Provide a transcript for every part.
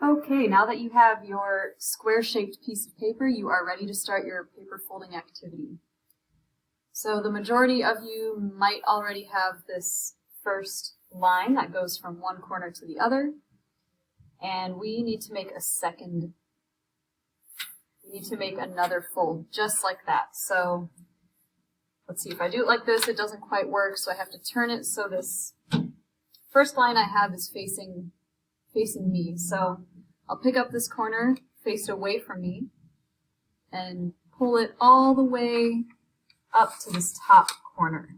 Okay, now that you have your square-shaped piece of paper, you are ready to start your paper folding activity. So the majority of you might already have this first line that goes from one corner to the other, and we need to make a second. We need to make another fold just like that. So let's see, if I do it like this, it doesn't quite work, so I have to turn it so this first line I have is facing me. So I'll pick up this corner faced away from me and pull it all the way up to this top corner.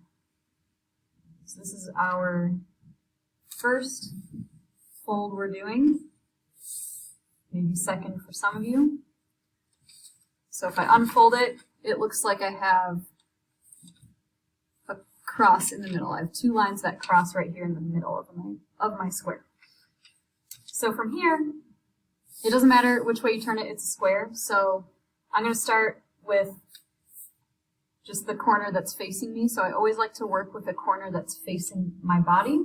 So this is our first fold we're doing, maybe second for some of you. So if I unfold it, it looks like I have a cross in the middle. I have two lines that cross right here in the middle of my square. So from here, it doesn't matter which way you turn it, it's a square. So I'm going to start with just the corner that's facing me. So I always like to work with the corner that's facing my body.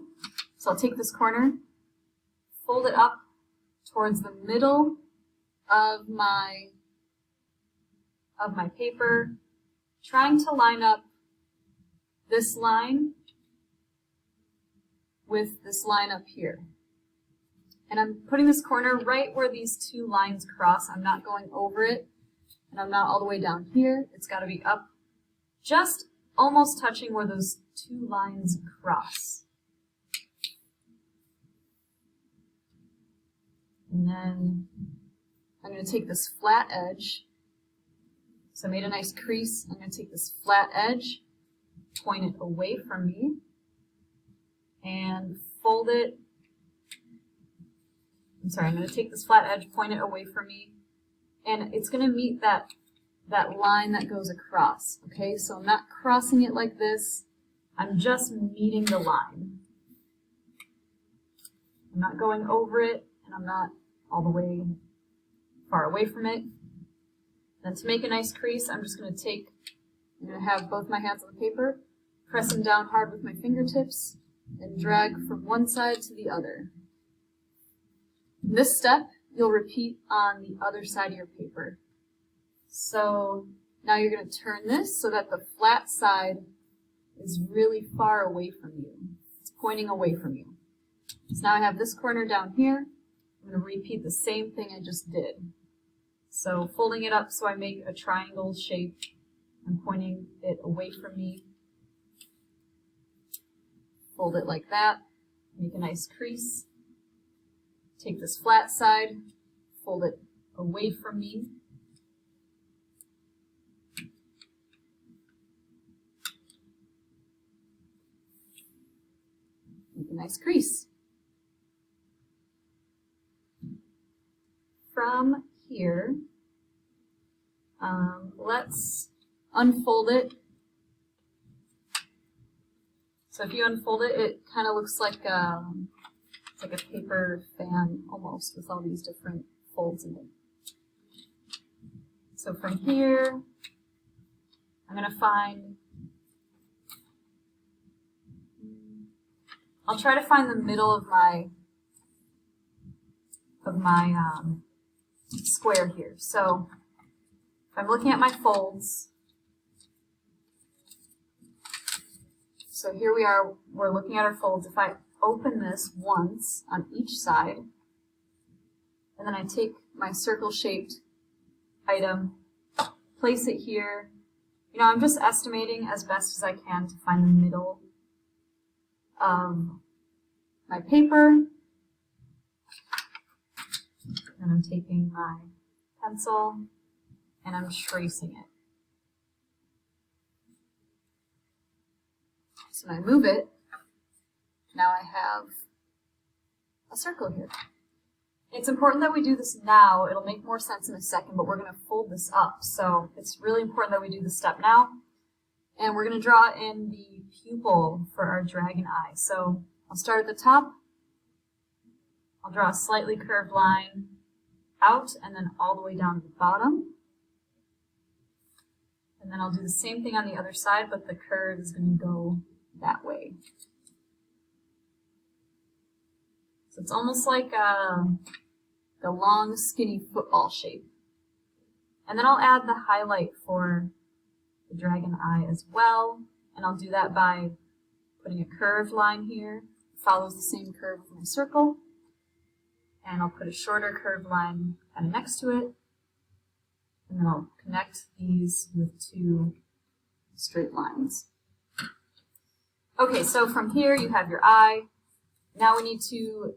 So I'll take this corner, fold it up towards the middle of my paper, trying to line up this line with this line up here. And I'm putting this corner right where these two lines cross. I'm not going over it, and I'm not all the way down here. It's got to be up, just almost touching where those two lines cross. And then I'm going to take this flat edge. So I made a nice crease. I'm going to take this flat edge, point it away from me, and fold it. I'm going to take this flat edge, point it away from me, and it's going to meet that line that goes across. Okay, so I'm not crossing it like this. I'm just meeting the line. I'm not going over it, and I'm not all the way far away from it. Then to make a nice crease, I'm going to have both my hands on the paper, pressing down hard with my fingertips, and drag from one side to the other. This step you'll repeat on the other side of your paper. So now you're going to turn this so that the flat side is really far away from you. It's pointing away from you. So now I have this corner down here. I'm going to repeat the same thing I just did. So folding it up so I make a triangle shape. I'm pointing it away from me. Fold it like that. Make a nice crease. Take this flat side, fold it away from me. Make a nice crease. From here, let's unfold it. So if you unfold it, it kind of looks like it's like a paper fan almost, with all these different folds in it. So from here, I'm going to I'll try to find the middle of my square here. So if I'm looking at my folds, so here we are, we're looking at our folds. If I open this once on each side, and then I take my circle-shaped item, place it here. You know, I'm just estimating as best as I can to find the middle of my paper. And I'm taking my pencil and I'm tracing it. So when I move it, now I have a circle here. It's important that we do this now. It'll make more sense in a second, but we're going to fold this up. So it's really important that we do this step now. And we're going to draw in the pupil for our dragon eye. So I'll start at the top. I'll draw a slightly curved line out and then all the way down to the bottom. And then I'll do the same thing on the other side, but the curve is going to go that way. So it's almost like a the long, skinny football shape. And then I'll add the highlight for the dragon eye as well, and I'll do that by putting a curved line here. It follows the same curve of my circle, and I'll put a shorter curved line kind of next to it, and then I'll connect these with two straight lines. Okay, so from here you have your eye. Now we need to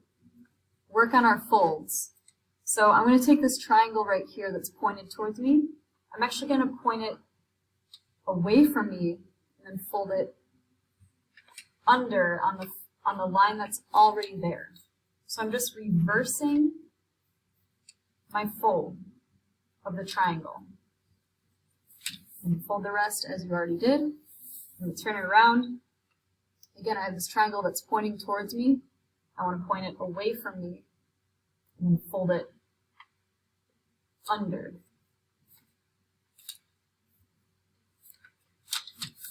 work on our folds. So I'm going to take this triangle right here that's pointed towards me. I'm actually going to point it away from me and then fold it under on the line that's already there. So I'm just reversing my fold of the triangle. And fold the rest as you already did. And turn it around. Again, I have this triangle that's pointing towards me. I want to point it away from me and then fold it under.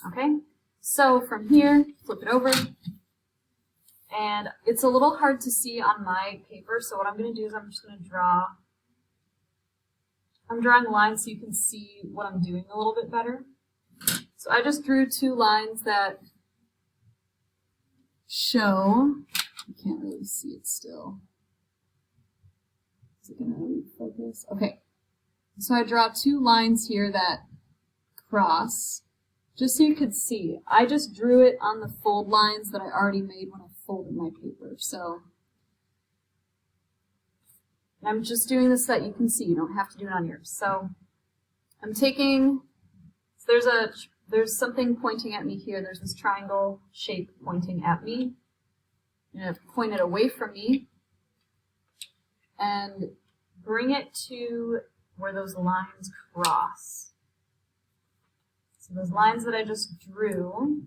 Okay, so from here, flip it over. And it's a little hard to see on my paper, so what I'm going to do is I'm just going to I'm drawing lines so you can see what I'm doing a little bit better. So I just drew two lines that show, you can't really see it still. Is it going to refocus? Okay, so I draw two lines here that cross, just so you could see. I just drew it on the fold lines that I already made when I folded my paper. So I'm just doing this so that you can see. You don't have to do it on yours. So I'm taking, so there's something pointing at me here. There's this triangle shape pointing at me. I'm going to point it away from me and bring it to where those lines cross. So those lines that I just drew,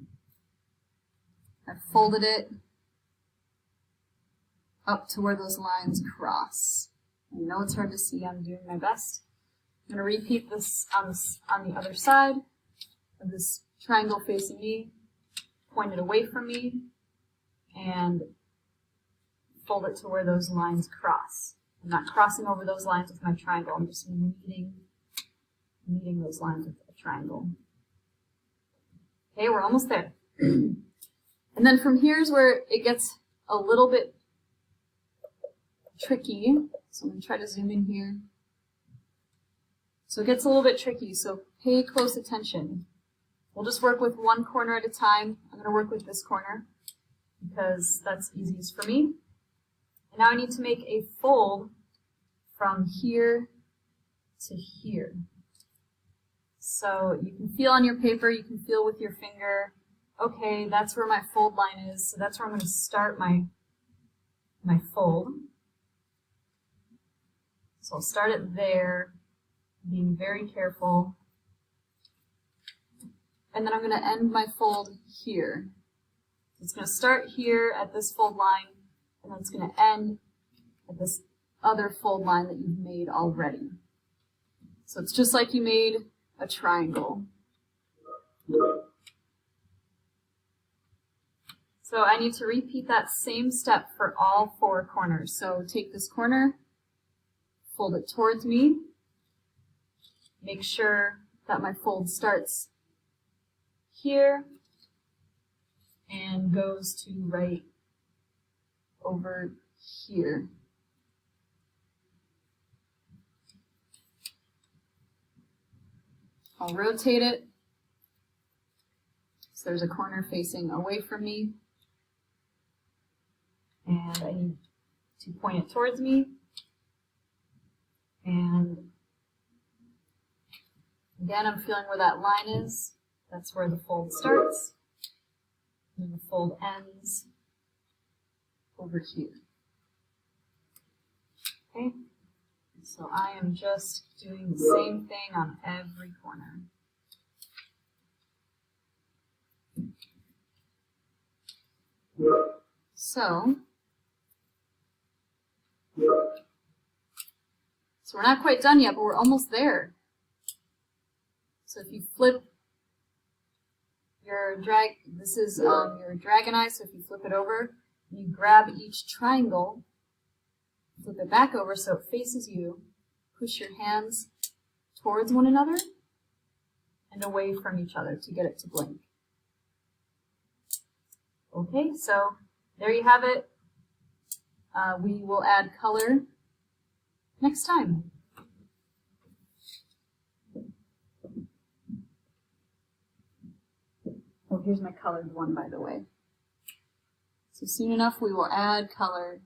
I folded it up to where those lines cross. I know it's hard to see, I'm doing my best. I'm going to repeat this on the other side of this triangle facing me, point it away from me, and fold it to where those lines cross. I'm not crossing over those lines with my triangle, I'm just meeting those lines with a triangle. Okay, we're almost there. And then from here's where it gets a little bit tricky. So I'm going to try to zoom in here. So it gets a little bit tricky, so pay close attention. We'll just work with one corner at a time. I'm going to work with this corner because that's easiest for me. And now I need to make a fold from here to here. So you can feel on your paper, you can feel with your finger, okay, that's where my fold line is, so that's where I'm going to start my fold. So I'll start it there, being very careful. And then I'm going to end my fold here. It's going to start here at this fold line, and then it's going to end at this other fold line that you've made already. So it's just like you made a triangle. So I need to repeat that same step for all four corners. So take this corner, fold it towards me, make sure that my fold starts here and goes to right over here. I'll rotate it so there's a corner facing away from me, and I need to point it towards me, and again I'm feeling where that line is. That's where the fold starts, and the fold ends over here. Okay? So I am just doing the same thing on every corner. So we're not quite done yet, but we're almost there. So if you flip your this is your dragon eye, so if you flip it over, you grab each triangle, Flip it back over so it faces you. Push your hands towards one another and away from each other to get it to blink. Okay, so there you have it. We will add color next time. Oh, here's my colored one, by the way. So soon enough we will add color